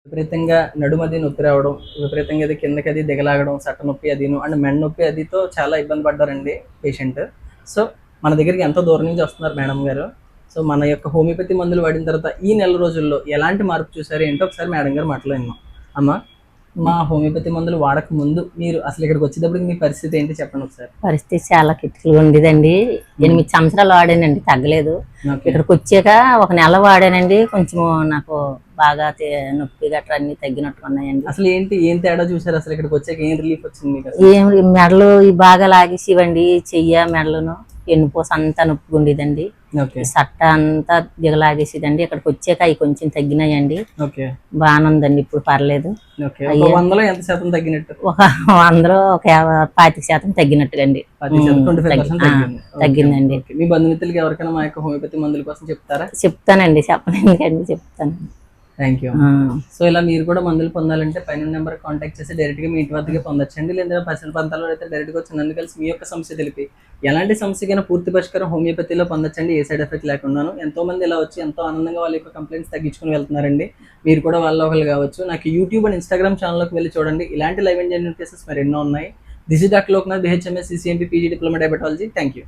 విపరీతంగా నడుమది నొప్పి రావడం, విపరీతంగా అది కిందకి అది దిగలాగడం, సట్ట నొప్పి అదిను అండ్ మెడ నొప్పి అదితో చాలా ఇబ్బంది పడ్డారండి పేషెంట్. సో మన దగ్గరికి ఎంతో దూరం నుంచి వస్తున్నారు మేడం గారు. సో మన యొక్క హోమియోపతి మందులు వాడిన తర్వాత ఈ నెల రోజుల్లో ఎలాంటి మార్పు చూసారు ఏంటో ఒకసారి మేడం గారు మాట్లాడినాం. అమ్మ, మా హోమియోపతి మందులు వాడక ముందు మీరు అసలు ఇక్కడికి వచ్చేటప్పటికి మీ పరిస్థితి ఏంటి చెప్పండి ఒకసారి. పరిస్థితి చాలా కిటికీలు ఉండేదండి. 8 సంవత్సరాలు వాడానండి, తగ్గలేదు. ఇక్కడికి వచ్చాక ఒక నెల వాడానండి, కొంచెం నాకు బాగా నొప్పి గట్రా అన్ని తగ్గినట్టు ఉన్నాయండి. అసలు ఏం తేడా చూసారు అసలు ఇక్కడికి వచ్చాక? ఏం రిలీఫ్ వచ్చింది మీకు? ఏం మెడలు బాగా లాగేసివండి, చెయ్య మెడలను ఎన్నుపోస అంతా నొప్పి ఉండేదండి. సట్ట అంతా దిగలాగేసేదండి. ఇక్కడికి వచ్చాక అవి కొంచెం తగ్గినాయండి. బాగానే ఉందండి, ఇప్పుడు పర్లేదు. ఒక 100లో ఎంత శాతం తగ్గినట్టు? ఒక 100లో ఒక 25% తగ్గినట్టుగా అండి. తగ్గిందండి. మీ బంధుమిత్రులకి ఎవరికైనా మా యొక్క హోమియోపతి మందుల కోసం చెప్తారా? చెప్తానండి, చెప్పనండి, చెప్తాను. Thank you. సో ఇలా మీరు కూడా మందులు పొందాలంటే పైన నెంబర్ కాంటాక్ట్ చేసి డైరెక్ట్ గా మీ ఇంటి వద్దకే పొందొచ్చండి. లేదా పరిసర ప్రాంతాల్లో అయితే డైరెక్ట్ గా వచ్చి నన్ను కలిసి మీ యొక్క సమస్య తెలిపి ఎలాంటి సమస్యకైనా పూర్తి పరిష్కారం హోమియోపతిలో పొందొచ్చండి, ఏ సైడ్ ఎఫెక్ట్ లేకుండాను. ఎంతో మంది ఇలా వచ్చి ఎంతో ఆనందంగా వాళ్ళ యొక్క కంప్లైంట్స్ తగ్గించుకుని వెళ్తున్నారండి. మీరు కూడా వాళ్ళ ఒకళ్ళు కావచ్చు. నాకు యూట్యూబ్ అండ్ ఇన్స్టాగ్రామ్ ఛానల్లోకి వెళ్ళి చూడండి, ఇలాంటి లైవ్ అండ్ జెన్యూన్ కేసెస్ మరి ఎన్నో ఉన్నాయి. This is doctor Loknath, BHMS, CCMP, PG diploma diabetology. Thank you.